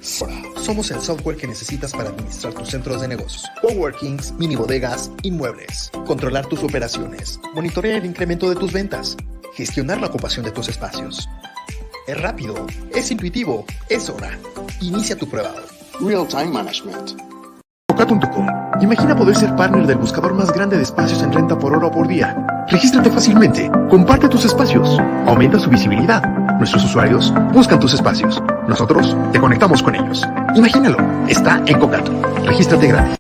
Somos el software que necesitas para administrar tus centros de negocios, coworkings, mini bodegas, inmuebles, controlar tus operaciones, monitorear el incremento de tus ventas, gestionar la ocupación de tus espacios. Es rápido, es intuitivo, es hora. Inicia tu prueba. Real Time Management. Toca.com. Imagina poder ser partner del buscador más grande de espacios en renta por hora o por día. Regístrate fácilmente, comparte tus espacios, aumenta su visibilidad. Nuestros usuarios buscan tus espacios. Nosotros te conectamos con ellos. Imagínalo, está en Cocato. Regístrate gratis.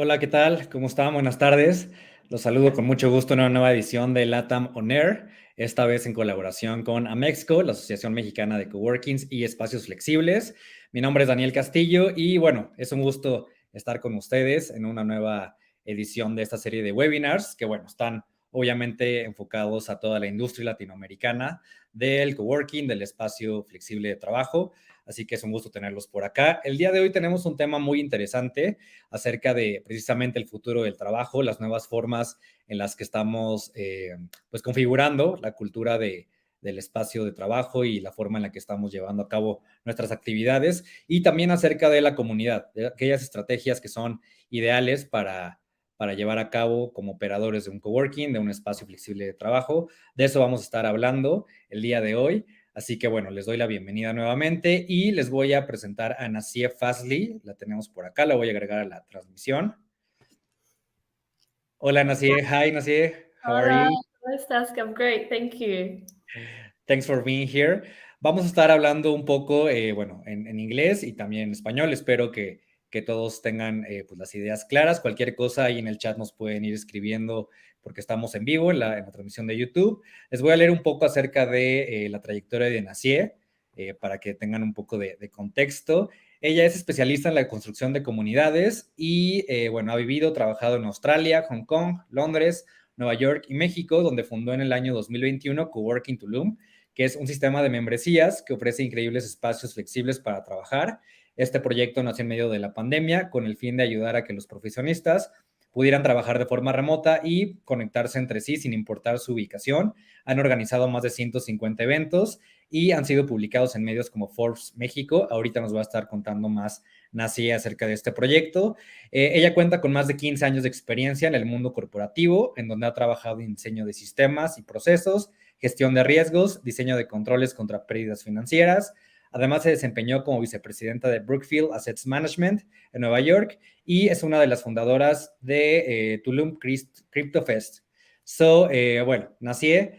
Hola, ¿qué tal? ¿Cómo están? Buenas tardes. Los saludo con mucho gusto en una nueva edición de LATAM On Air, esta vez en colaboración con Amexco, la Asociación Mexicana de Coworkings y Espacios Flexibles. Mi nombre es Daniel Castillo y bueno, es un gusto estar con ustedes en una nueva edición de esta serie de webinars que bueno, están obviamente enfocados a toda la industria latinoamericana del coworking, del espacio flexible de trabajo. Así que es un gusto tenerlos por acá. El día de hoy tenemos un tema muy interesante acerca de precisamente el futuro del trabajo, las nuevas formas en las que estamos pues configurando la cultura del espacio de trabajo y la forma en la que estamos llevando a cabo nuestras actividades y también acerca de la comunidad, de aquellas estrategias que son ideales para llevar a cabo como operadores de un coworking, de un espacio flexible de trabajo. De eso vamos a estar hablando el día de hoy. Así que bueno, les doy la bienvenida nuevamente y les voy a presentar a Nazieh Fazli. La tenemos por acá, la voy a agregar a la transmisión. Hola Nazieh, hi Nazieh, how are Hola, you? ¿cómo estás? I'm great, thank you. Thanks for being here. Vamos a estar hablando un poco, bueno, en inglés y también en español. Espero que todos tengan pues las ideas claras. Cualquier cosa ahí en el chat nos pueden ir escribiendo porque estamos en vivo en la transmisión de YouTube. Les voy a leer un poco acerca de la trayectoria de Nazieh para que tengan un poco de contexto. Ella es especialista en la construcción de comunidades y, bueno, ha vivido, trabajado en Australia, Hong Kong, Londres, Nueva York y México, donde fundó en el año 2021 CoWorking Tulum, que es un sistema de membresías que ofrece increíbles espacios flexibles para trabajar. Este proyecto nació en medio de la pandemia con el fin de ayudar a que los profesionistas pudieran trabajar de forma remota y conectarse entre sí sin importar su ubicación. Han organizado más de 150 eventos y han sido publicados en medios como Forbes México. Ahorita nos va a estar contando más Nazieh acerca de este proyecto. Ella cuenta con más de 15 años de experiencia en el mundo corporativo, en donde ha trabajado en diseño de sistemas y procesos, gestión de riesgos, diseño de controles contra pérdidas financieras. Además, se desempeñó como vicepresidenta de Brookfield Asset Management en Nueva York y es una de las fundadoras de Tulum Crypto Fest. So, bueno, Nazieh,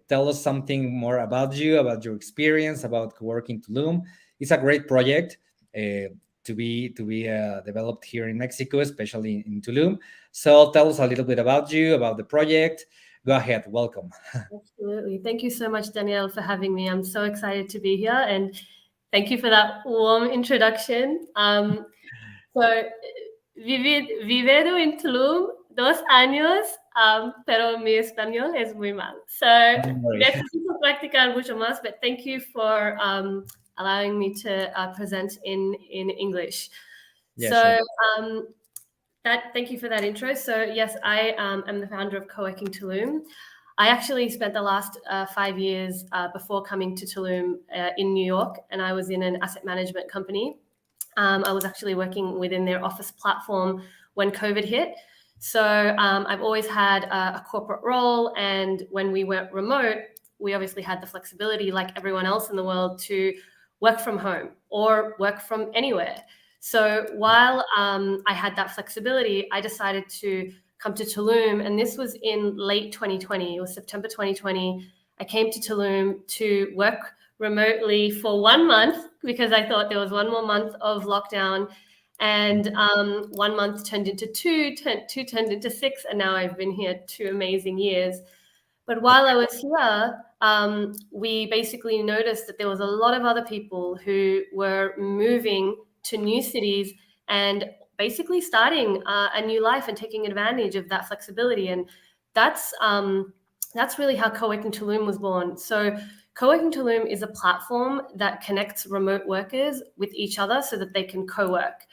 tell us something more about you, about your experience, about CoWorking Tulum. It's a great project to be developed here in Mexico, especially in Tulum. So tell us a little bit about you, about the project. Go ahead, welcome. Absolutely. Thank you so much, Danielle, for having me. I'm so excited to be here and thank you for that warm introduction. So, vivido en Tulum 2 años, pero mi español es muy mal. So, necesito practicar mucho más, but thank you for allowing me to present in English. Yeah, so, sure. Thank you for that intro. So, yes, I am the founder of CoWorking Tulum. I actually spent the last 5 years before coming to Tulum in New York, and I was in an asset management company. I was actually working within their office platform when COVID hit. So I've always had a corporate role, and when we went remote, we obviously had the flexibility, like everyone else in the world, to work from home or work from anywhere. So while I had that flexibility, I decided to come to Tulum, and this was in late 2020. It was September 2020. I came to Tulum to work remotely for 1 month because I thought there was 1 more month of lockdown, And 1 month turned into two, two turned into 6, and now I've been here 2 amazing years. But while I was here, we basically noticed that there was a lot of other people who were moving to new cities and basically starting a new life and taking advantage of that flexibility. And that's really how CoWorking Tulum was born. So CoWorking Tulum is a platform that connects remote workers with each other so that they can co-work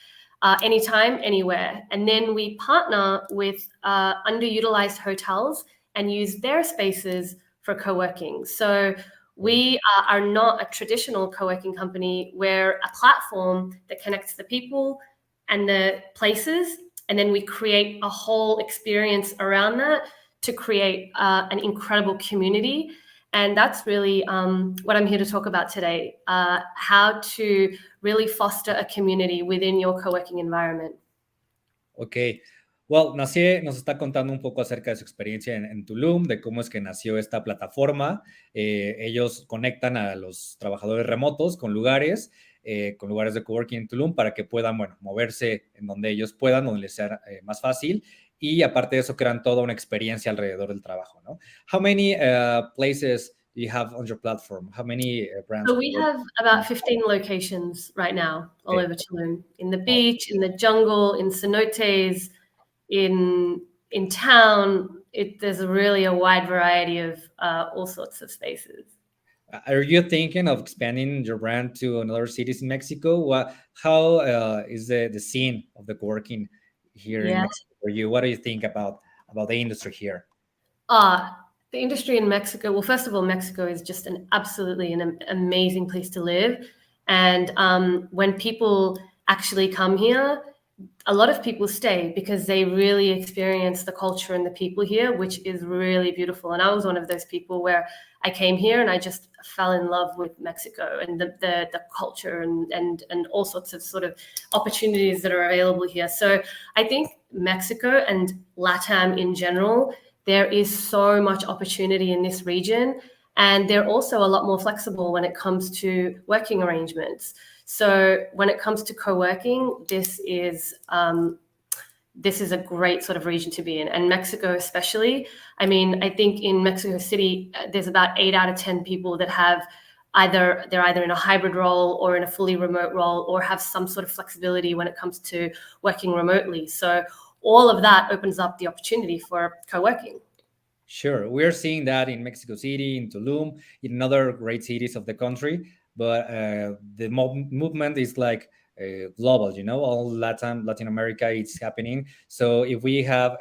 anytime, anywhere. And then we partner with underutilized hotels and use their spaces for co-working. So we are not a traditional co-working company. We're a platform that connects the people and the places, and then we create a whole experience around that to create an incredible community. And that's really what I'm here to talk about today, how to really foster a community within your co-working environment. Ok. Well, Nazieh nos está contando un poco acerca de su experiencia en Tulum, de cómo es que nació esta plataforma. Ellos conectan a los trabajadores remotos con lugares de coworking en Tulum para que puedan, bueno, moverse en donde ellos puedan, donde les sea más fácil. Y aparte de eso, crean toda una experiencia alrededor del trabajo, ¿no? How many places do you have on your platform? How many brands? So we have about 15 locations right now all over Tulum, in the beach, in the jungle, in cenotes, in town. There's really a wide variety of all sorts of spaces. Are you thinking of expanding your brand to another cities in Mexico? How is the scene of the coworking here in Mexico for you? What do you think about the industry here? The industry in Mexico, well, first of all, Mexico is just absolutely an amazing place to live. And when people actually come here, a lot of people stay because they really experience the culture and the people here, which is really beautiful. And I was one of those people where I came here and I just fell in love with Mexico and the culture and all sorts of sort of opportunities that are available here. So I think Mexico and LATAM in general, there is so much opportunity in this region. And they're also a lot more flexible when it comes to working arrangements. So when it comes to co-working, this is a great sort of region to be in, and Mexico especially. I mean, I think in Mexico City, there's about 8 out of 10 people that have they're either in a hybrid role or in a fully remote role or have some sort of flexibility when it comes to working remotely. So all of that opens up the opportunity for co-working. Sure. We're seeing that in Mexico City, in Tulum, in other great cities of the country. But the movement is like global, you know, all Latin America, it's happening. So if we have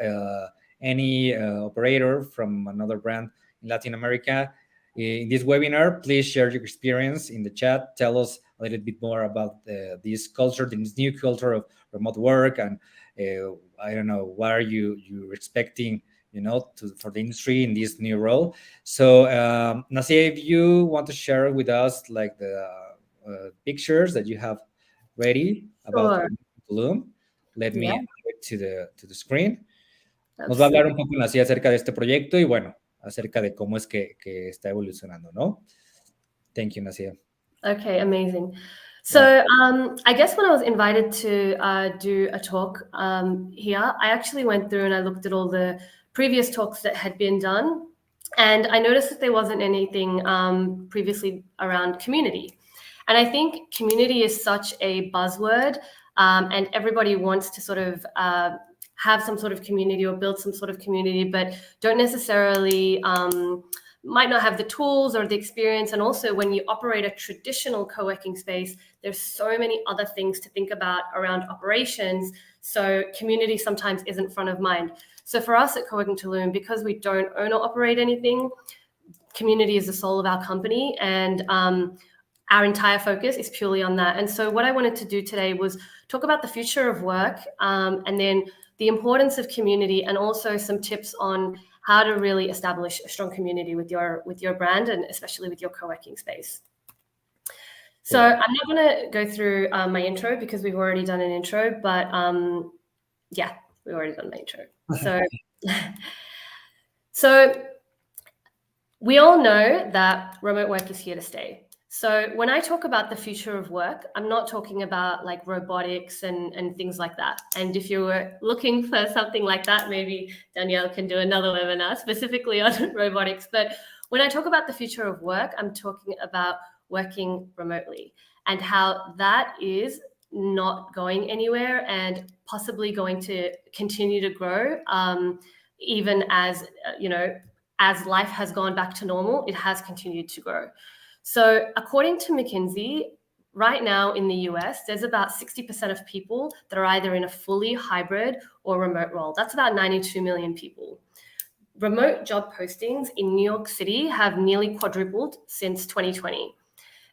any operator from another brand in Latin America in this webinar, please share your experience in the chat. Tell us a little bit more about this culture, this new culture of remote work. And I don't know, what are you expecting, you know, for the industry in this new role. So Nazieh, if you want to share with us like the pictures that you have ready about Tulum, let me add it to the screen. Nos va a hablar un poco Nazieh acerca de este proyecto y bueno, acerca de cómo es que está evolucionando, ¿no? Thank you, Nazieh. Okay, amazing. So I guess when I was invited to do a talk here, I actually went through and I looked at all the previous talks that had been done. And I noticed that there wasn't anything previously around community. And I think community is such a buzzword, and everybody wants to sort of have some sort of community or build some sort of community, but don't necessarily might not have the tools or the experience. And also when you operate a traditional co-working space, there's so many other things to think about around operations. So community sometimes isn't front of mind. So for us at CoWorking Tulum, because we don't own or operate anything, community is the soul of our company, and our entire focus is purely on that. And so what I wanted to do today was talk about the future of work, and then the importance of community, and also some tips on how to really establish a strong community with your brand, and especially with your co-working space. So I'm not going to go through my intro because we've already done an intro, but yeah, we've already done my intro. So we all know that remote work is here to stay. So when I talk about the future of work, I'm not talking about like robotics and things like that. And if you were looking for something like that, maybe Danielle can do another webinar specifically on robotics. But when I talk about the future of work, I'm talking about working remotely and how that is not going anywhere and possibly going to continue to grow, even as, as life has gone back to normal, it has continued to grow. So according to McKinsey, right now in the US, there's about 60% of people that are either in a fully hybrid or remote role. That's about 92 million people. Remote job postings in New York City have nearly quadrupled since 2020.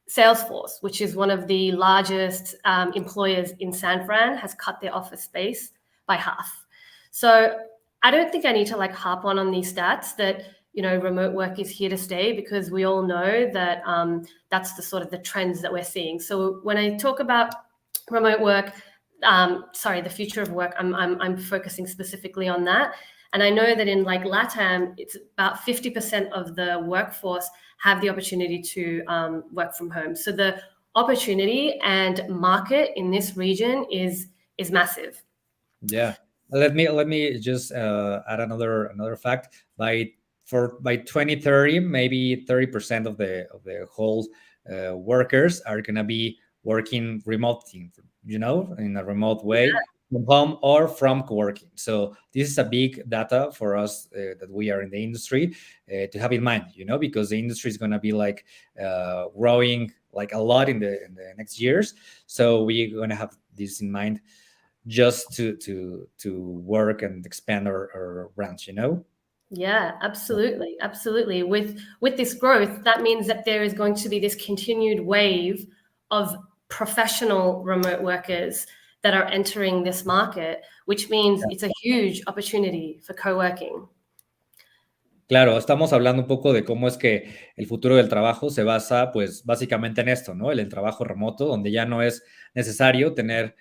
Salesforce, which is one of the largest employers in San Fran, has cut their office space by half. So I don't think I need to harp on these stats that remote work is here to stay, because we all know that that's the sort of the trends that we're seeing. So when I talk about remote work, the future of work, I'm focusing specifically on that. And I know that in LATAM, it's about 50% of the workforce have the opportunity to work from home. So the opportunity and market in this region is massive. Yeah. Let me just add another fact. By 2030, maybe 30% of the whole workers are gonna be working remotely, in a remote way, from home or from coworking. So this is a big data for us that we are in the industry to have in mind, because the industry is gonna be growing a lot in the next years. So we're gonna have this in mind, just to work and expand our branch, Yeah, absolutely. With this growth, that means that there is going to be this continued wave of professional remote workers that are entering this market, which means it's a huge opportunity for coworking. Claro, estamos hablando un poco de cómo es que el futuro del trabajo se basa, pues, básicamente en esto, ¿no? El trabajo remoto, donde ya no es necesario tener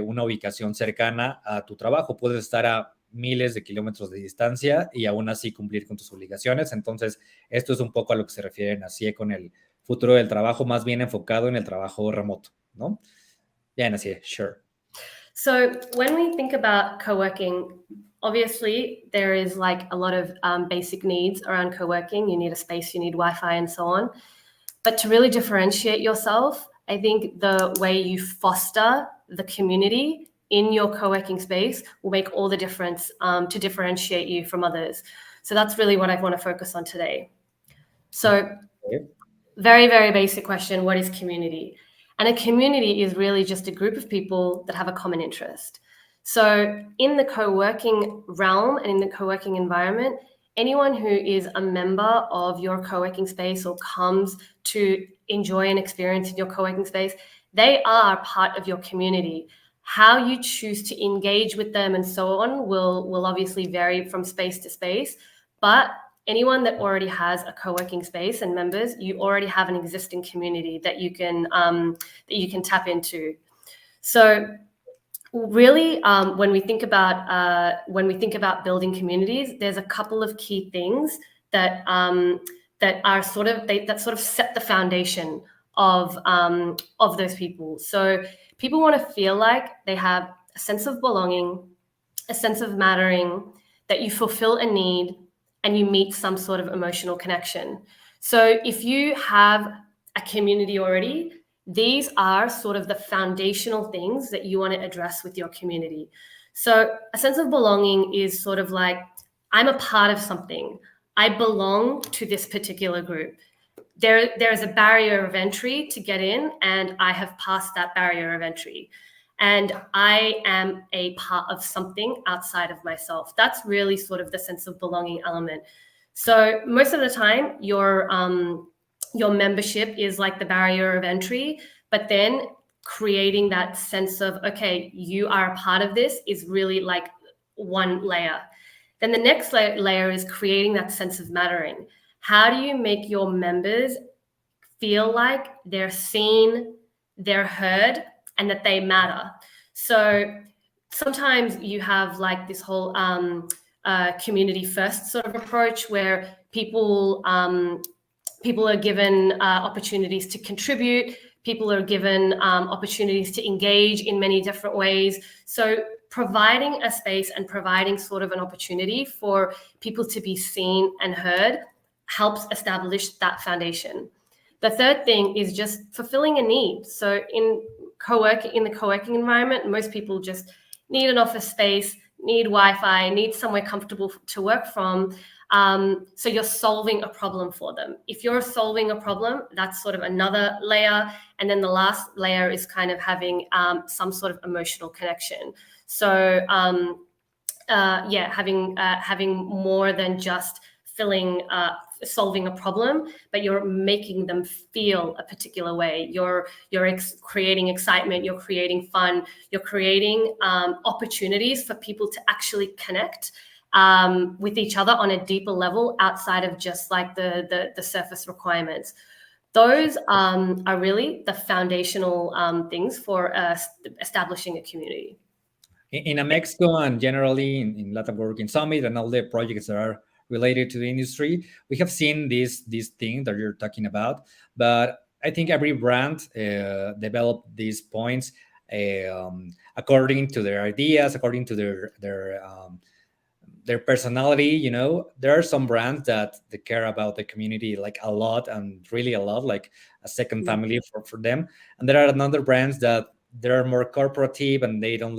una ubicación cercana a tu trabajo. Puedes estar a miles de kilómetros de distancia y aún así cumplir con tus obligaciones. Entonces, esto es un poco a lo que se refiere Nazieh con el futuro del trabajo, más bien enfocado en el trabajo remoto, ¿no? Yeah, Nazieh, sure. So when we think about coworking, obviously there is a lot of basic needs around coworking. You need a space, you need Wi-Fi and so on. But to really differentiate yourself, I think the way you foster the community in your co-working space will make all the difference to differentiate you from others. So that's really what I want to focus on today. So very, very basic question, what is community? And a community is really just a group of people that have a common interest. So in the co-working realm and in the co-working environment, anyone who is a member of your co-working space or comes to enjoy an experience in your co-working space, they are part of your community. How you choose to engage with them and so on will obviously vary from space to space, but anyone that already has a co-working space and members, you already have an existing community that you can tap into. So really, when we think about building communities, there's a couple of key things that sort of set the foundation of those people. So people want to feel like they have a sense of belonging, a sense of mattering, that you fulfill a need, and you meet some sort of emotional connection. So if you have a community already, these are sort of the foundational things that you want to address with your community. So a sense of belonging is sort of like, I'm a part of something. I belong to this particular group. There's a barrier of entry to get in, and I have passed that barrier of entry. And I am a part of something outside of myself. That's really sort of the sense of belonging element. So most of the time, your membership is like the barrier of entry, but then creating that sense of, okay, you are a part of this is really like one layer. Then the next layer is creating that sense of mattering. How do you make your members feel like they're seen, they're heard, and that they matter? So sometimes you have like this whole community first sort of approach where people People are given opportunities to contribute. People are given opportunities to engage in many different ways. So providing a space and providing sort of an opportunity for people to be seen and heard helps establish that foundation. The third thing is just fulfilling a need. So in the co-working environment, most people just need an office space, need Wi-Fi, need somewhere comfortable to work from. So you're solving a problem for them. If you're solving a problem, that's sort of another layer. And then the last layer is kind of having some sort of emotional connection. So having more than just solving a problem, but you're making them feel a particular way. You're creating excitement, you're creating fun, you're creating opportunities for people to actually connect with each other on a deeper level outside of just like the surface requirements. Those are really the foundational things for establishing a community. In Mexico and generally in Latin Working Summit and all the projects that are related to the industry, we have seen this thing that you're talking about. But I think every brand developed these points according to their ideas, according to their personality. You know, there are some brands that they care about the community like a lot, and really a lot, like a second family for them. And there are another brands that they're more corporative and they don't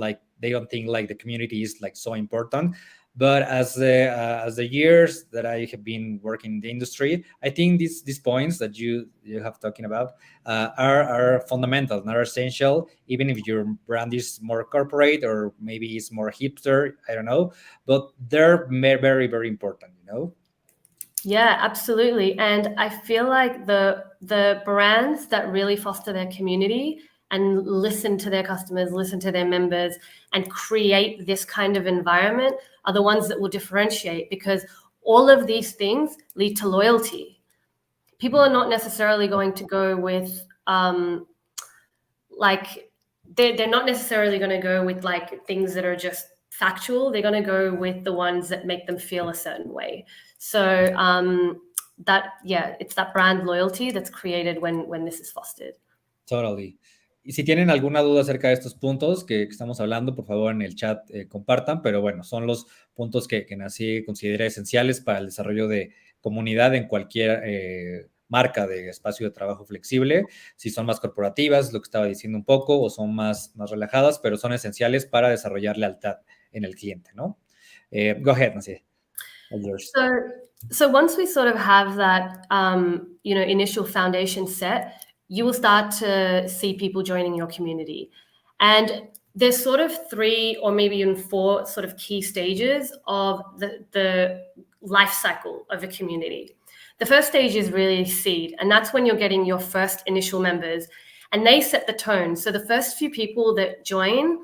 think like the community is like so important. But as the years that I have been working in the industry, I think these points that you have talking about are fundamental and are essential, even if your brand is more corporate or maybe it's more hipster, I don't know, but they're very, very important, you know? Yeah, absolutely. And I feel like the brands that really foster their community and listen to their customers, listen to their members, and create this kind of environment are the ones that will differentiate, because all of these things lead to loyalty. People are not necessarily going to go with they're not necessarily going to go with like things that are just factual. They're going to go with the ones that make them feel a certain way. So it's that brand loyalty that's created when this is fostered. Totally. Y si tienen alguna duda acerca de estos puntos que estamos hablando, por favor en el chat compartan, pero bueno, son los puntos que Nazieh considera esenciales para el desarrollo de comunidad en cualquier marca de espacio de trabajo flexible. Si son más corporativas, lo que estaba diciendo un poco, o son más relajadas, pero son esenciales para desarrollar lealtad en el cliente, ¿no? Go ahead, Nazieh. So once we sort of have that, initial foundation set, you will start to see people joining your community. And there's sort of 3 or maybe even 4 sort of key stages of the life cycle of a community. The first stage is really seed, and that's when you're getting your first initial members, and they set the tone. So the first few people that join,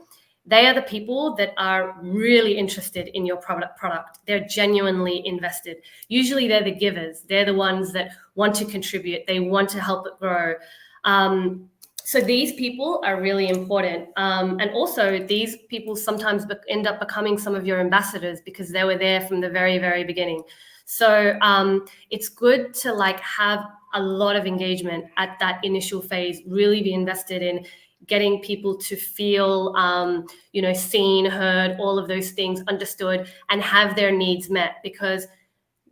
they are the people that are really interested in your product. They're genuinely invested. Usually they're the givers. They're the ones that want to contribute. They want to help it grow. So these people are really important. And also these people sometimes end up becoming some of your ambassadors because they were there from the very, very beginning. So it's good to like have a lot of engagement at that initial phase, really be invested in getting people to feel, seen, heard, all of those things understood, and have their needs met. Because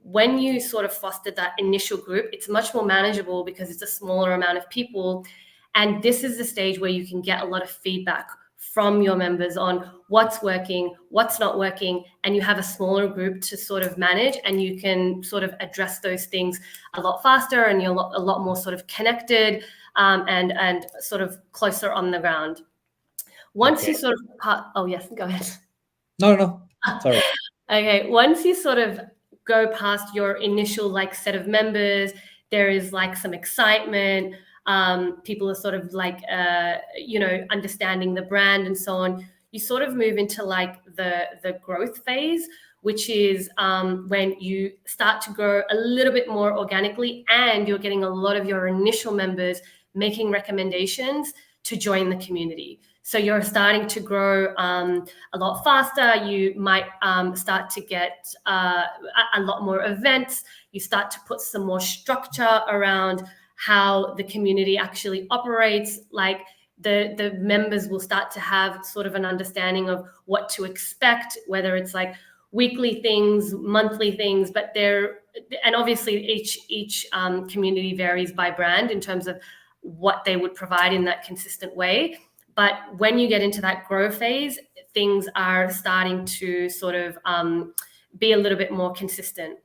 when you sort of foster that initial group, it's much more manageable because it's a smaller amount of people. And this is the stage where you can get a lot of feedback from your members on what's working, what's not working, and you have a smaller group to sort of manage, and you can sort of address those things a lot faster, and you're a lot more sort of connected and sort of closer on the ground. Once you sort of, oh yes, go ahead. No, sorry. Okay, once you sort of go past your initial like set of members, there is like some excitement. People are sort of like, understanding the brand and so on. You sort of move into like the growth phase, which is when you start to grow a little bit more organically, and you're getting a lot of your initial members making recommendations to join the community. So you're starting to grow a lot faster. You might start to get a lot more events. You start to put some more structure around how the community actually operates. Like the members will start to have sort of an understanding of what to expect, whether it's like weekly things, monthly things, and obviously each community varies by brand in terms of what they would provide in that consistent way. But when you get into that grow phase, things are starting to sort of be a little bit more consistent.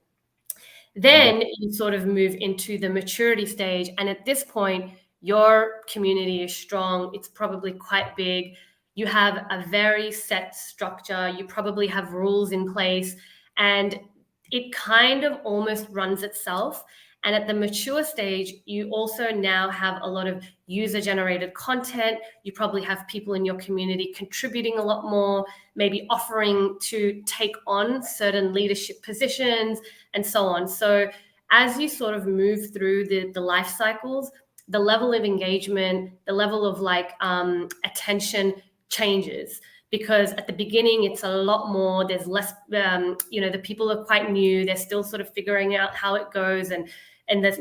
Then you sort of move into the maturity stage. And at this point, your community is strong. It's probably quite big. You have a very set structure. You probably have rules in place. And it kind of almost runs itself. And at the mature stage, you also now have a lot of user-generated content. You probably have people in your community contributing a lot more, maybe offering to take on certain leadership positions and so on. So as you sort of move through the life cycles, the level of engagement, the level of attention changes. Because at the beginning, it's a lot more, there's less, the people are quite new. They're still sort of figuring out how it goes. And this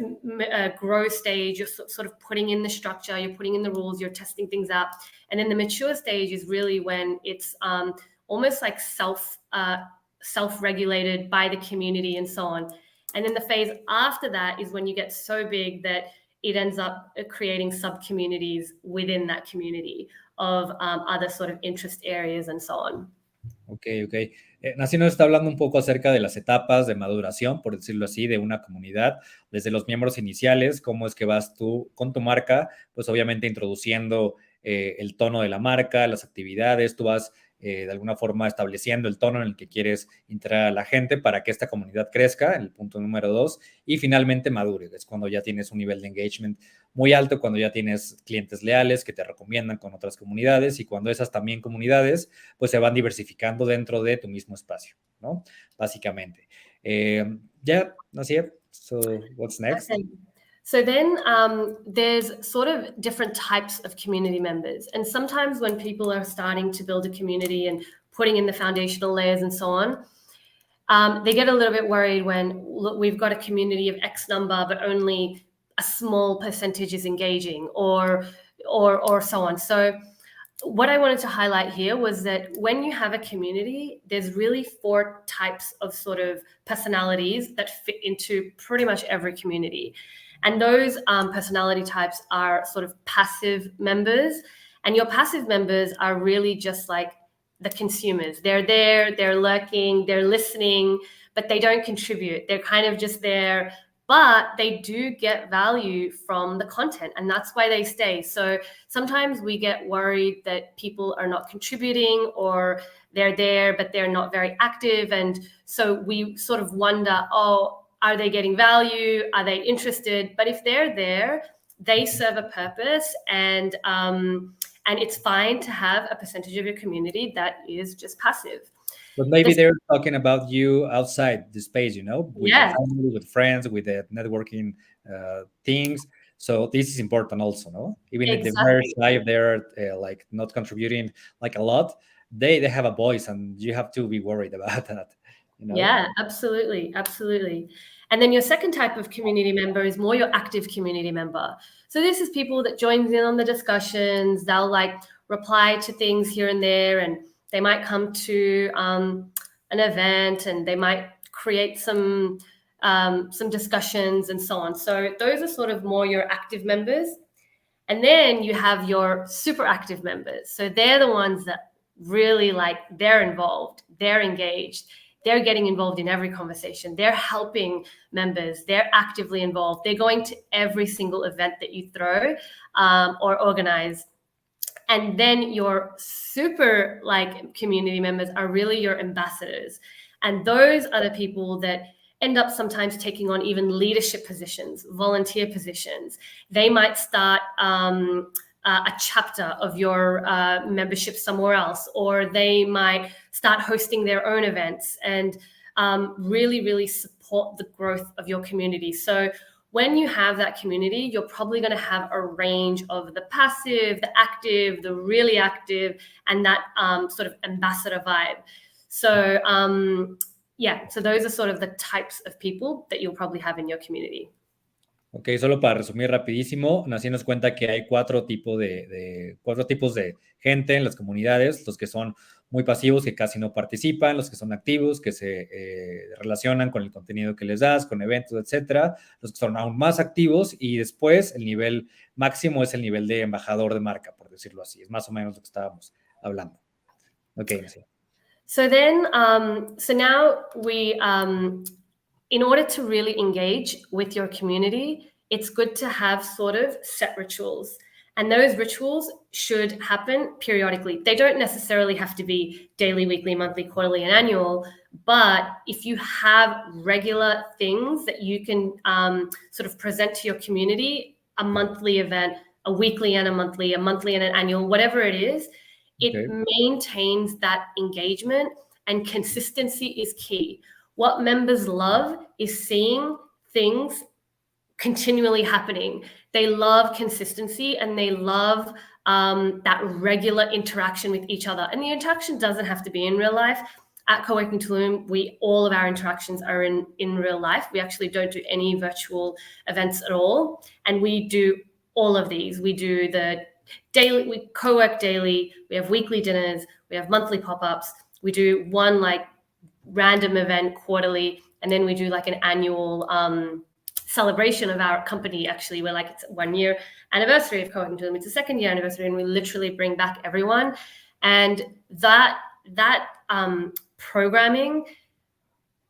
growth stage, you're sort of putting in the structure, you're putting in the rules, you're testing things out. And then the mature stage is really when it's almost like self-regulated by the community and so on. And then the phase after that is when you get so big that it ends up creating sub-communities within that community of other sort of interest areas and so on. Ok. Nazieh nos está hablando un poco acerca de las etapas de maduración, por decirlo así, de una comunidad, desde los miembros iniciales, cómo es que vas tú con tu marca, pues obviamente introduciendo el tono de la marca, las actividades, tú vas de alguna forma estableciendo el tono en el que quieres integrar a la gente para que esta comunidad crezca, el punto número 2, y finalmente madure, es cuando ya tienes un nivel de engagement muy alto, cuando ya tienes clientes leales que te recomiendan con otras comunidades y cuando esas también comunidades pues se van diversificando dentro de tu mismo espacio, ¿no? Básicamente. Yeah, Nazieh, so what's next? Okay. So then there's sort of different types of community members. And sometimes when people are starting to build a community and putting in the foundational layers and so on, they get a little bit worried when, look, we've got a community of X number, but only a small percentage is engaging or so on. So what I wanted to highlight here was that when you have a community, there's really 4 types of sort of personalities that fit into pretty much every community. And those personality types are sort of passive members. And your passive members are really just like the consumers. They're there, they're lurking, they're listening, but they don't contribute. They're kind of just there, but they do get value from the content, and that's why they stay. So sometimes we get worried that people are not contributing or they're there, but they're not very active. And so we sort of wonder, are they getting value? Are they interested? But if they're there, they serve a purpose, and it's fine to have a percentage of your community that is just passive. But maybe they're talking about you outside the space, with the family, with friends, with the networking things. So this is important also, no? Even if they're very shy, if they're like not contributing like a lot, they have a voice, and you have to be worried about that. Yeah, absolutely. And then your second type of community member is more your active community member. So this is people that joins in on the discussions. They'll reply to things here and there, and they might come to an event, and they might create some discussions and so on. So those are sort of more your active members. And then you have your super active members. So they're the ones that really they're involved, they're engaged. They're getting involved in every conversation. They're helping members. They're actively involved. They're going to every single event that you throw or organize. And then your super community members are really your ambassadors. And those are the people that end up sometimes taking on even leadership positions, volunteer positions. They might start a chapter of your membership somewhere else, or they might start hosting their own events and really, really support the growth of your community. So when you have that community, you're probably going to have a range of the passive, the active, the really active, and that sort of ambassador vibe. So so those are sort of the types of people that you'll probably have in your community. Ok, solo para resumir rapidísimo, Nazieh nos cuenta que hay cuatro tipos de gente en las comunidades, los que son muy pasivos, que casi no participan, los que son activos, que se relacionan con el contenido que les das, con eventos, etcétera, los que son aún más activos, y después el nivel máximo es el nivel de embajador de marca, por decirlo así, es más o menos lo que estábamos hablando. Ok, Nazieh. So then, so now we, in order to really engage with your community, it's good to have sort of set rituals. And those rituals should happen periodically. They don't necessarily have to be daily, weekly, monthly, quarterly, and annual. But if you have regular things that you can sort of present to your community, a monthly event, a weekly and a monthly and an annual, whatever it is, it maintains that engagement, and consistency is key. What members love is seeing things continually happening. They love consistency, and they love that regular interaction with each other. And the interaction doesn't have to be in real life. At CoWorking Tulum, all of our interactions are in real life. We actually don't do any virtual events at all. And we do all of these. We do the daily, we co-work daily, we have weekly dinners, we have monthly pop-ups, we do one like random event quarterly, and then we do like an annual celebration of our company. Actually, we're like, it's 1 year anniversary of CoWorking Tulum, it's a 2nd year anniversary, and we literally bring back everyone. And that programming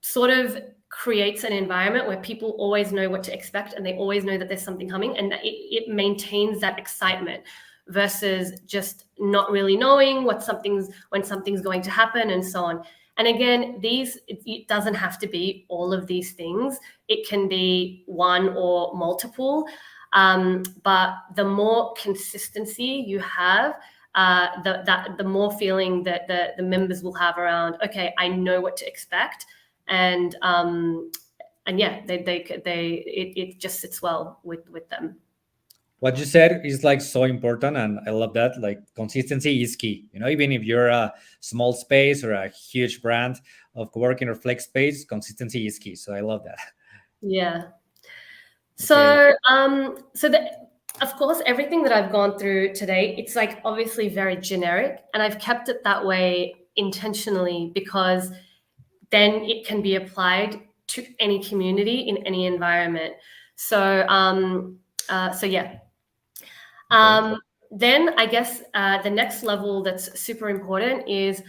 sort of creates an environment where people always know what to expect, and they always know that there's something coming, and it maintains that excitement versus just not really knowing when something's going to happen, and so on. And again, it doesn't have to be all of these things. It can be one or multiple, but the more consistency you have, the more feeling that the members will have around, okay, I know what to expect. And yeah, it just sits well with them. What you said is like so important, and I love that. Like, consistency is key. You know, even if you're a small space or a huge brand of co-working or flex space, consistency is key. So I love that. Yeah. So of course, everything that I've gone through today, it's like obviously very generic, and I've kept it that way intentionally because then it can be applied to any community in any environment. So yeah. Then I guess the next level that's super important is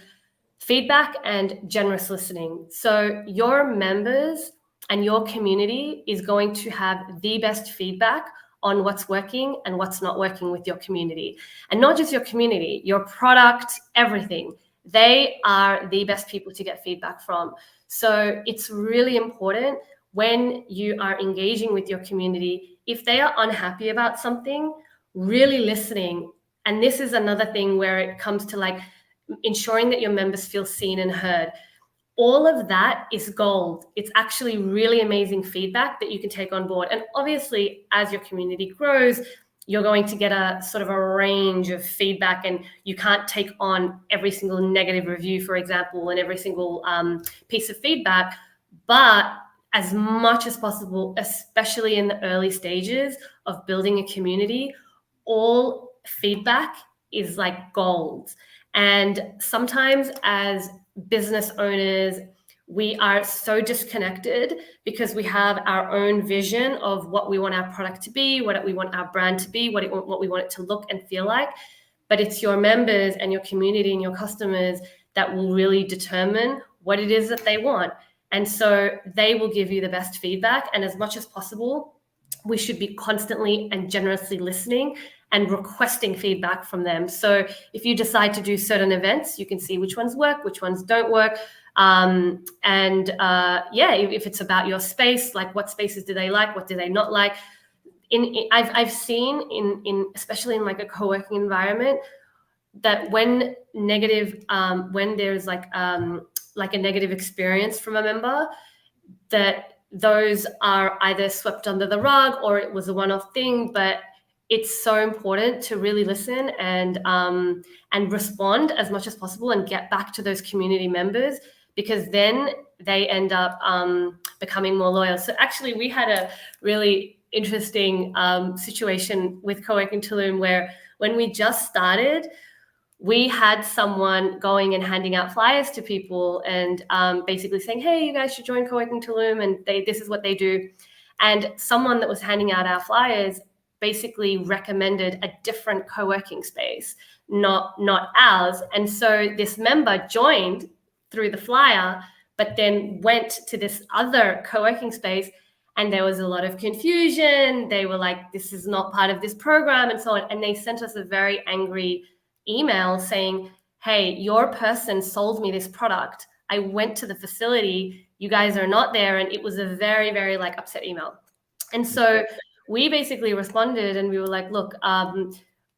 feedback and generous listening. So your members and your community is going to have the best feedback on what's working and what's not working with your community. And not just your community, your product, everything. They are the best people to get feedback from. So it's really important when you are engaging with your community, if they are unhappy about something, really listening. And this is another thing where it comes to like ensuring that your members feel seen and heard. All of that is gold. It's actually really amazing feedback that you can take on board. And obviously, as your community grows, you're going to get a sort of a range of feedback, and you can't take on every single negative review, for example, and every single piece of feedback. But as much as possible, especially in the early stages of building a community, all feedback is like gold. And sometimes as business owners, we are so disconnected because we have our own vision of what we want our product to be, what we want our brand to be, what we want it to look and feel like. But it's your members and your community and your customers that will really determine what it is that they want. And so they will give you the best feedback. And as much as possible, we should be constantly and generously listening and requesting feedback from them. So if you decide to do certain events, you can see which ones work, which ones don't work. If it's about your space, like what spaces do they like, what do they not like? I've seen in especially in like a co-working environment, that when there's like a negative experience from a member, that those are either swept under the rug or it was a one-off thing, but it's so important to really listen and respond as much as possible and get back to those community members, because then they end up becoming more loyal. So actually, we had a really interesting situation with CoWorking Tulum where when we just started, we had someone going and handing out flyers to people and basically saying, hey, you guys should join CoWorking Tulum, and this is what they do. And someone that was handing out our flyers basically recommended a different co-working space, not ours. And so this member joined through the flyer, but then went to this other co-working space, and there was a lot of confusion. They were like, this is not part of this program, and so on. And they sent us a very angry email saying, hey, your person sold me this product. I went to the facility. You guys are not there. And it was a very, very like upset email. And so we basically responded and we were like, look,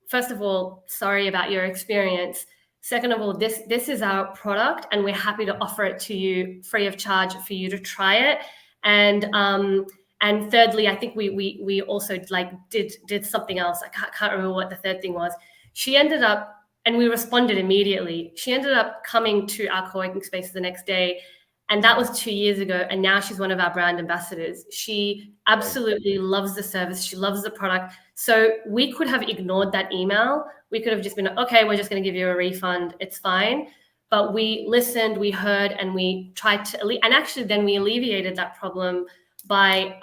first of all, sorry about your experience. Second of all, this is our product and we're happy to offer it to you free of charge for you to try it. And thirdly, I think we also like did something else. I can't remember what the third thing was. She ended up, and we responded immediately. She ended up coming to our co-working space the next day, and that was 2 years ago. And now she's one of our brand ambassadors. She absolutely loves the service. She loves the product. So we could have ignored that email. We could have just been, okay, we're just going to give you a refund. It's fine. But we listened, we heard, and we tried to, and actually then we alleviated that problem by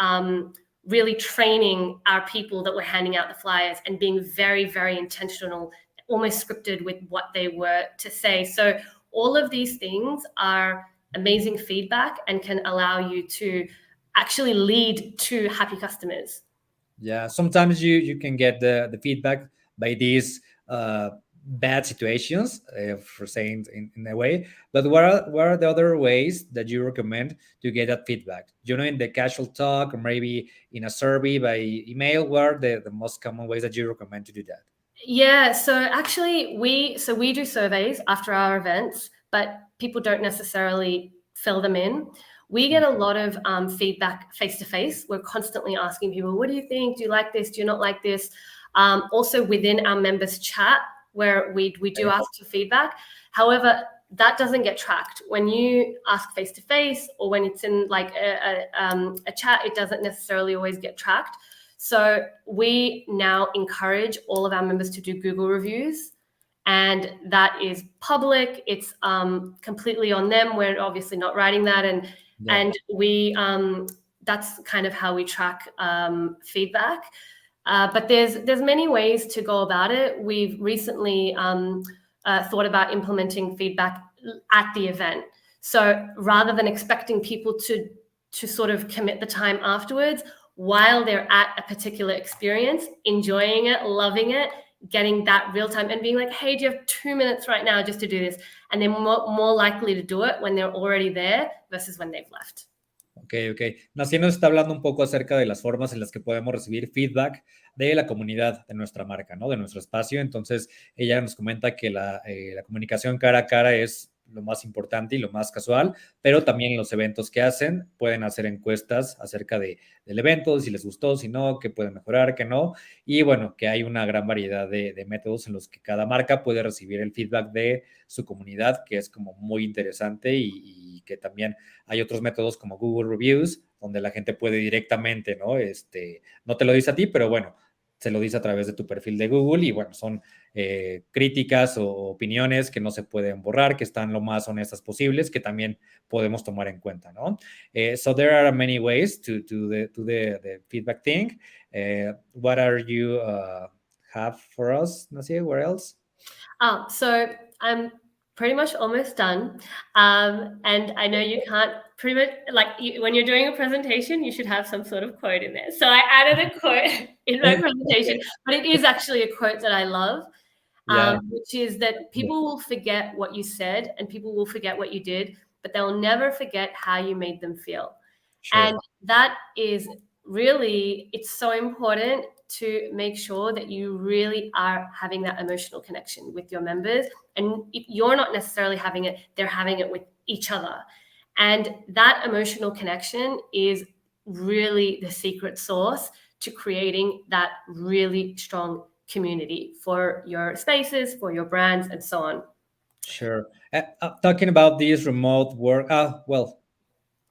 really training our people that were handing out the flyers and being very, very intentional, almost scripted with what they were to say. So all of these things are amazing feedback and can allow you to actually lead to happy customers. Yeah, sometimes you can get the feedback by these bad situations, for saying in a way. But what are the other ways that you recommend to get that feedback? In the casual talk or maybe in a survey by email? What are the most common ways that you recommend to do that? Yeah, so actually we do surveys after our events, but people don't necessarily fill them in. We get a lot of feedback face-to-face. We're constantly asking people, what do you think? Do you like this? Do you not like this? Also within our members chat, where we do ask for feedback. However, that doesn't get tracked. When you ask face-to-face or when it's in like a chat, it doesn't necessarily always get tracked. So we now encourage all of our members to do Google reviews, and that is public. It's completely on them. We're obviously not writing that, and we that's kind of how we track feedback. But there's many ways to go about it. We've recently thought about implementing feedback at the event. So rather than expecting people to sort of commit the time afterwards, while they're at a particular experience, enjoying it, loving it, getting that real time and being like, hey, do you have 2 minutes right now just to do this? And they're more likely to do it when they're already there versus when they've left. Ok. Nazieh nos está hablando un poco acerca de las formas en las que podemos recibir feedback de la comunidad de nuestra marca, ¿no? De nuestro espacio. Entonces, ella nos comenta que la comunicación cara a cara es lo más importante y lo más casual, pero también en los eventos que hacen pueden hacer encuestas acerca del evento, si les gustó, si no, qué puede mejorar, qué no, y bueno, que hay una gran variedad de métodos en los que cada marca puede recibir el feedback de su comunidad, que es como muy interesante, y que también hay otros métodos como Google Reviews, donde la gente puede directamente, ¿no? No te lo dice a ti, pero bueno, se lo dice a través de tu perfil de Google y bueno, son críticas o opiniones que no se pueden borrar, que están lo más honestas posibles, que también podemos tomar en cuenta, ¿no? So there are many ways to the feedback thing. What are you have for us, Nazieh? Where else? So I'm pretty much almost done. And I know you can't pretty much, when you're doing a presentation, you should have some sort of quote in there. So I added a quote in my presentation, but it is actually a quote that I love, which is that people will forget what you said and people will forget what you did, but they'll never forget how you made them feel. Sure. And that is really, it's so important to make sure that you really are having that emotional connection with your members. And if you're not necessarily having it, they're having it with each other. And that emotional connection is really the secret sauce to creating that really strong community for your spaces, for your brands, and so on. Sure. Talking about this remote work, well,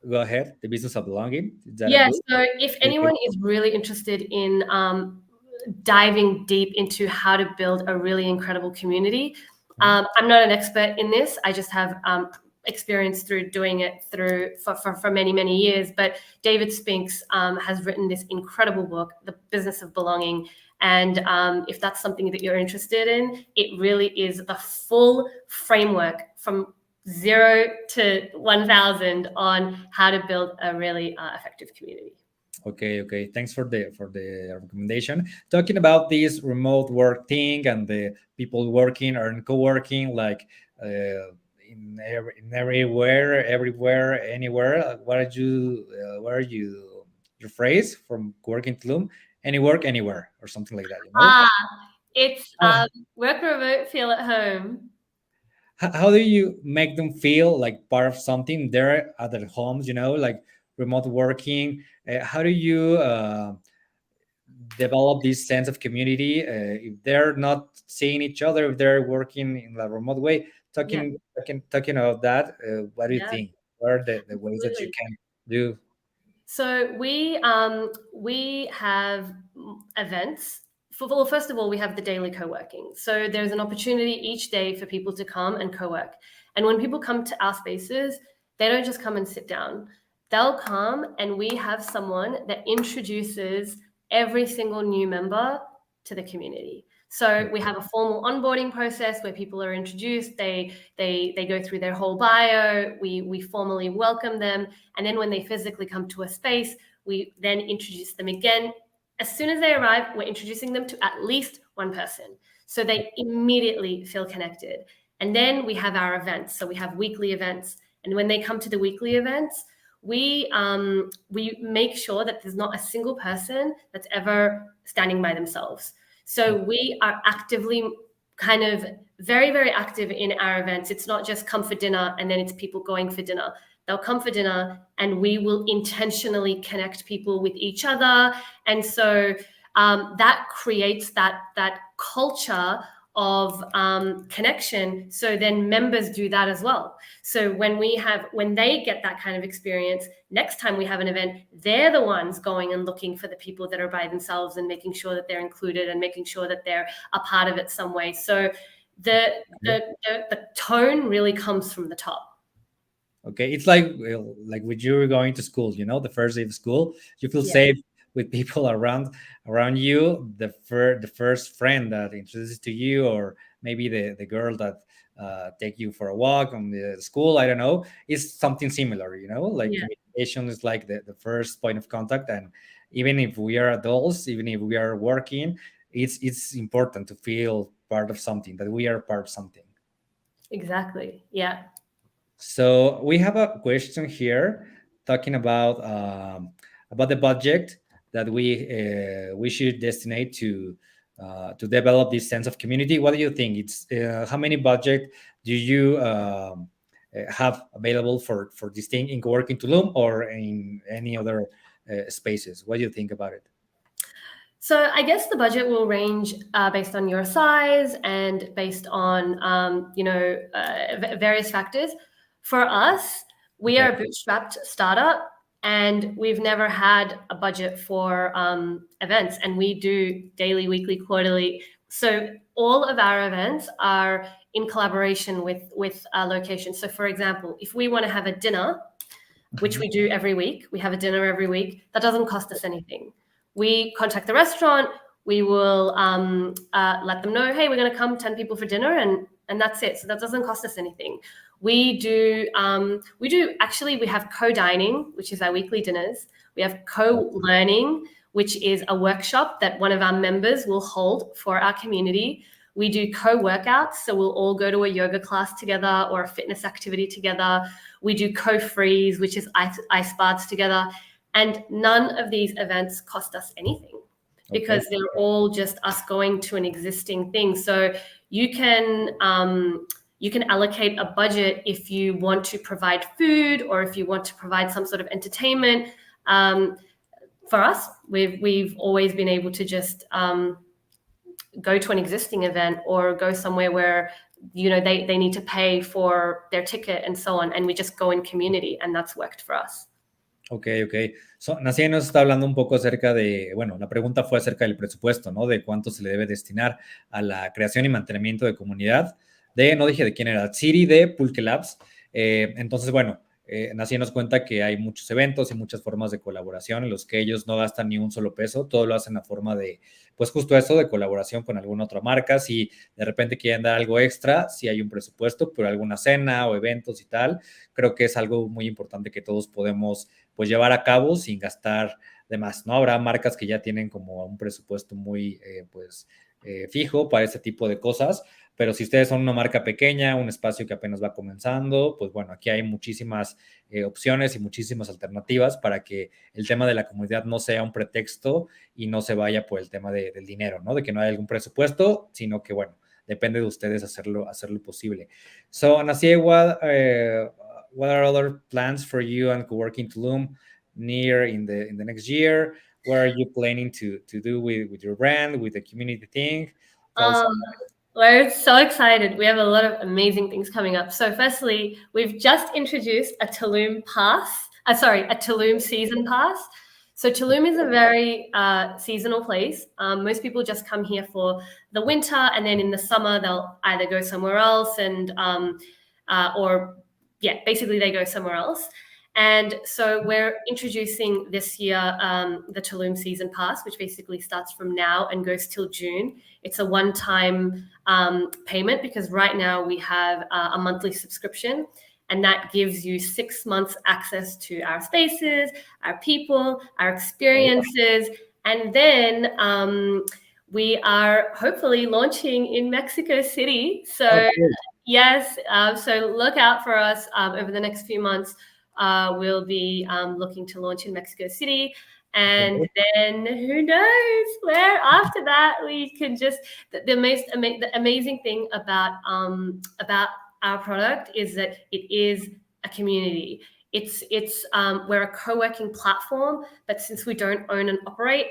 go ahead. The business of belonging. Is that a Yeah, book? so if anyone is really interested in diving deep into how to build a really incredible community, I'm not an expert in this. I just have experience through doing it for many, many years. But David Spinks has written this incredible book, The Business of Belonging. And if that's something that you're interested in, it really is the full framework from 0 to 1,000 on how to build a really effective community. Okay. Thanks for the recommendation. Talking about this remote work thing and the people working or co-working, like everywhere, anywhere. What are you your phrase from CoWorking Tulum? Any work, anywhere, or something like that. It's work remote, feel at home. How do you make them feel like part of something there at their homes? Like remote working. How do you develop this sense of community if they're not seeing each other, if they're working in a remote way? Talking about that, what do you think? What are the ways that you can do? So we have events. Well, first of all, we have the daily co-working. So there's an opportunity each day for people to come and co-work. And when people come to our spaces, they don't just come and sit down. They'll come and we have someone that introduces every single new member to the community. So we have a formal onboarding process where people are introduced. They go through their whole bio. We formally welcome them, and then when they physically come to a space, we then introduce them again. As soon as they arrive, we're introducing them to at least one person, so they immediately feel connected. And then we have our events. So we have weekly events, and when they come to the weekly events, we make sure that there's not a single person that's ever standing by themselves. So we are actively kind of very, very active in our events. It's not just come for dinner and then it's people going for dinner. They'll come for dinner and we will intentionally connect people with each other. And so that creates that culture of connection. So then members do that as well. So when they get that kind of experience, next time we have an event, they're the ones going and looking for the people that are by themselves and making sure that they're included and making sure that they're a part of it some way. So the tone really comes from the top. Okay, it's like when you were going to school, the first day of school, you feel safe with people around you. The first friend that introduces to you, or maybe the girl that take you for a walk on the school, I don't know, is something similar. Communication is like the first point of contact. And even if we are adults, even if we are working, it's important to feel part of something, that we are part of something. Exactly. Yeah. So we have a question here talking about the budget that we should destinate to develop this sense of community. What do you think? It's how many budget do you have available for this thing in CoWorking Tulum or in any other spaces? What do you think about it? So I guess the budget will range based on your size and based on various factors. For us, we are a bootstrapped startup, and we've never had a budget for events, and we do daily, weekly, quarterly. So all of our events are in collaboration with locations. So for example, if we want to have a dinner, which we do every week, we have a dinner every week, that doesn't cost us anything. We contact the restaurant, we will let them know, hey, we're going to come 10 people for dinner, and that's it. So that doesn't cost us anything. We have co-dining, which is our weekly dinners. We have co-learning, which is a workshop that one of our members will hold for our community. We do co-workouts, so we'll all go to a yoga class together or a fitness activity together. We do co-freeze, which is ice baths together. And none of these events cost us anything because they're all just us going to an existing thing. So you can allocate a budget if you want to provide food or if you want to provide some sort of entertainment. For us, we've always been able to just go to an existing event or go somewhere where they need to pay for their ticket and so on, and we just go in community, and that's worked for us. Ok. Nazieh nos está hablando un poco acerca de, bueno, la pregunta fue acerca del presupuesto, ¿no? De cuánto se le debe destinar a la creación y mantenimiento de comunidad no dije de quién era, City de Pulque Labs. Entonces, bueno, Nazieh nos cuenta que hay muchos eventos y muchas formas de colaboración en los que ellos no gastan ni un solo peso, todo lo hacen a forma de, pues justo eso, de colaboración con alguna otra marca. Si de repente quieren dar algo extra, si hay un presupuesto por alguna cena o eventos y tal, creo que es algo muy importante que todos podemos pues llevar a cabo sin gastar de más, ¿no? Habrá marcas que ya tienen como un presupuesto muy fijo para ese tipo de cosas, pero si ustedes son una marca pequeña, un espacio que apenas va comenzando, pues bueno, aquí hay muchísimas opciones y muchísimas alternativas para que el tema de la comunidad no sea un pretexto y no se vaya por el tema del dinero, ¿no? De que no hay algún presupuesto, sino que, bueno, depende de ustedes hacerlo posible. So, Nazieh, what are other plans for you and CoWorking Tulum near in the next year? What are you planning to do with your brand, with the community thing? We're so excited. We have a lot of amazing things coming up. So firstly, we've just introduced a Tulum a Tulum season pass. So Tulum is a very seasonal place. Most people just come here for the winter, and then in the summer, they'll either go somewhere else basically they go somewhere else. And so we're introducing this year the Tulum Season Pass, which basically starts from now and goes till June. It's a one-time payment because right now we have a monthly subscription, and that gives you 6 months access to our spaces, our people, our experiences. And then we are hopefully launching in Mexico City. So yes, so look out for us over the next few months. We'll be looking to launch in Mexico City. And then who knows where after that we can just the amazing thing about our product is that it is a community. It's we're a co-working platform, but since we don't own and operate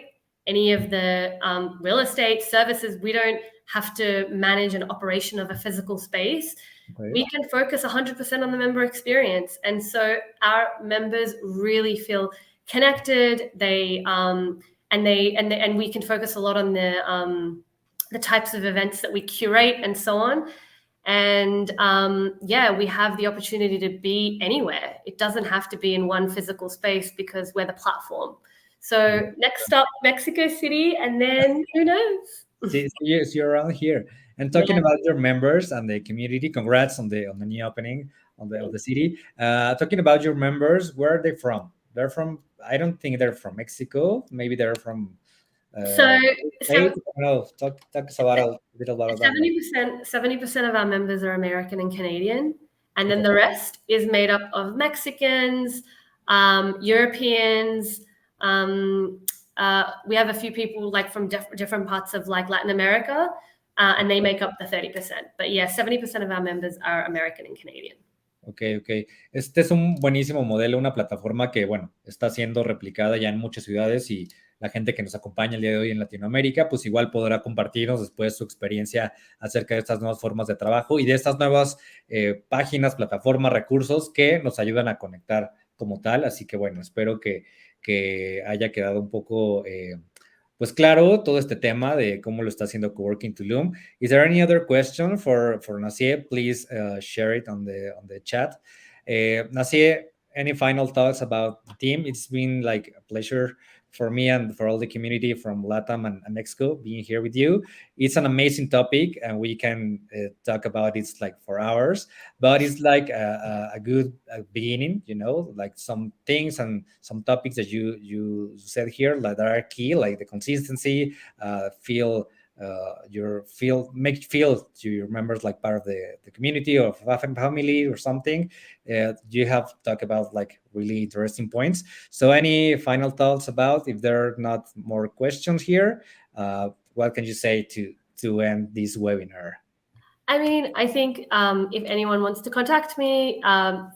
any of the real estate services, we don't have to manage an operation of a physical space. Okay. We can focus 100% on the member experience, and so our members really feel connected. They and we can focus a lot on the types of events that we curate and so on. And we have the opportunity to be anywhere. It doesn't have to be in one physical space because we're the platform. So next stop, Mexico City, and then who knows? Yes, you're around here. And talking about your members and the community, congrats on the new opening of the city. Talking about your members, where are they from? They're from, I don't think they're from Mexico. Maybe they're from talk about a little about 70% of our members are American and Canadian, and then the rest is made up of Mexicans, Europeans. We have a few people like from different parts of like Latin America, and they make up the 30%. But yeah, 70% of our members are American and Canadian. Ok. Este es un buenísimo modelo, una plataforma que, bueno, está siendo replicada ya en muchas ciudades y la gente que nos acompaña el día de hoy en Latinoamérica, pues igual podrá compartirnos después su experiencia acerca de estas nuevas formas de trabajo y de estas nuevas páginas, plataformas, recursos que nos ayudan a conectar como tal. Así que, bueno, espero que haya quedado un poco pues claro todo este tema de cómo lo está haciendo CoWorking Tulum. Is there any other question for Nazieh? Please share it on the chat. Nazieh, any final thoughts about the team? It's been like a pleasure for me and for all the community from LATAM and Mexico being here with you. It's an amazing topic and we can talk about it like for hours, but it's like a good beginning, you know, like some things and some topics that you said here like, that are key, like the consistency, make feel to your members like part of the community or family or something. You have talked about like really interesting points. So any final thoughts about, if there are not more questions here, what can you say to end this webinar? I mean, I think if anyone wants to contact me,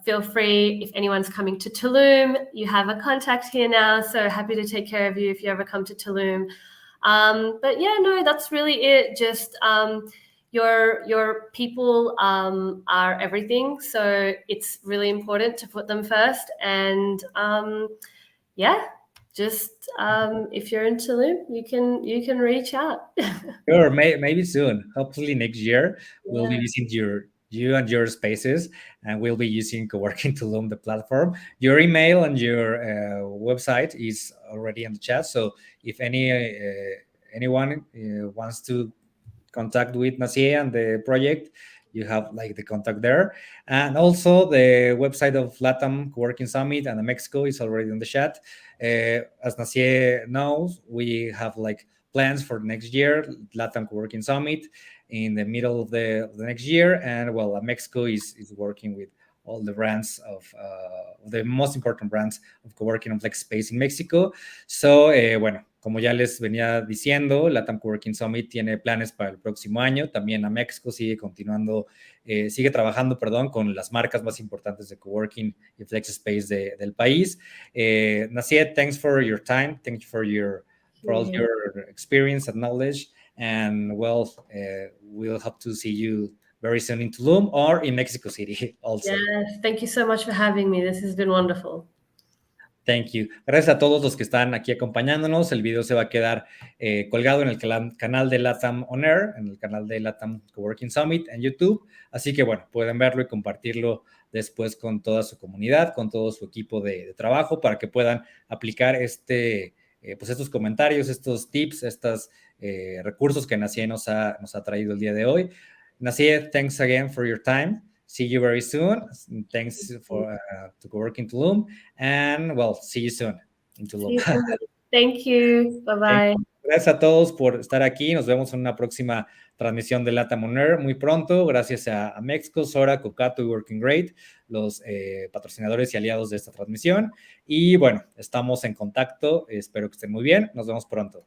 feel free. If anyone's coming to Tulum, you have a contact here now. So happy to take care of you if you ever come to Tulum. But yeah, no, that's really it. Just your people are everything. So it's really important to put them first. And yeah, just if you're in Tulum, you can reach out. Sure, maybe soon. Hopefully next year we'll be Yeah. visiting you and your spaces, and we'll be using CoWorking Tulum, the platform. Your email and your website is already in the chat. So if anyone wants to contact with Nazieh and the project, you have like the contact there. And also the website of LATAM Co-working Summit and the Mexico is already in the chat. As Nazieh knows, we have like plans for next year, LATAM Co-working Summit in the middle of the next year. And well, Mexico is working with all the brands of the most important brands of co-working and flex space in México. So, bueno, como ya les venía diciendo, LATAM Co-working Summit tiene planes para el próximo año. También a México sigue trabajando, con las marcas más importantes de coworking y flex space del país. Nazieh, thanks for your time. Thank you for all your experience and knowledge. And well, we'll hope to see you very soon in Tulum or in Mexico City also. Yes, thank you so much for having me. This has been wonderful. Thank you. Gracias a todos los que están aquí acompañándonos. El video se va a quedar colgado en el canal de LATAM On Air, en el canal de LATAM Coworking Summit en YouTube. Así que bueno, pueden verlo y compartirlo después con toda su comunidad, con todo su equipo de trabajo para que puedan aplicar estos comentarios, estos tips, estos recursos que Nazieh nos ha traído el día de hoy. Nazieh, thanks again for your time. See you very soon. Thanks to CoWorking Tulum. And well, see you soon in Tulum. Thank you. Bye-bye. Gracias a todos por estar aquí. Nos vemos en una próxima transmisión de LATAM On Air muy pronto. Gracias a México, Sora, Cocato y Working Great, los patrocinadores y aliados de esta transmisión. Y bueno, estamos en contacto. Espero que estén muy bien. Nos vemos pronto.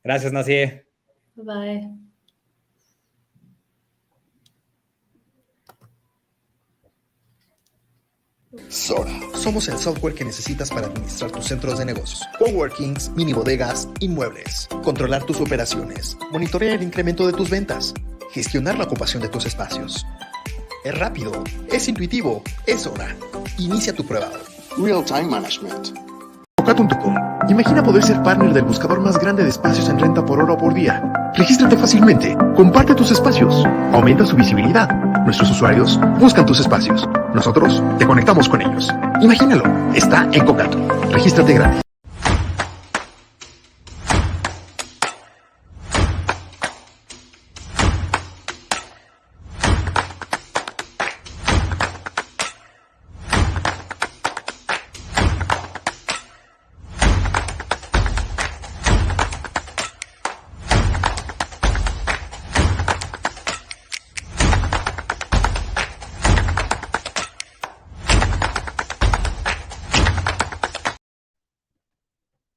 Gracias, Nazieh. Bye. Sora. Somos el software que necesitas para administrar tus centros de negocios, coworkings, mini bodegas, inmuebles, controlar tus operaciones, monitorear el incremento de tus ventas, gestionar la ocupación de tus espacios. Es rápido, es intuitivo, es Sora. Inicia tu prueba. Real-time management. coca.com. Imagina poder ser partner del buscador más grande de espacios en renta por hora o por día. Regístrate fácilmente, comparte tus espacios, aumenta su visibilidad. Nuestros usuarios buscan tus espacios. Nosotros te conectamos con ellos. Imagínalo, está en Cocato. Regístrate gratis.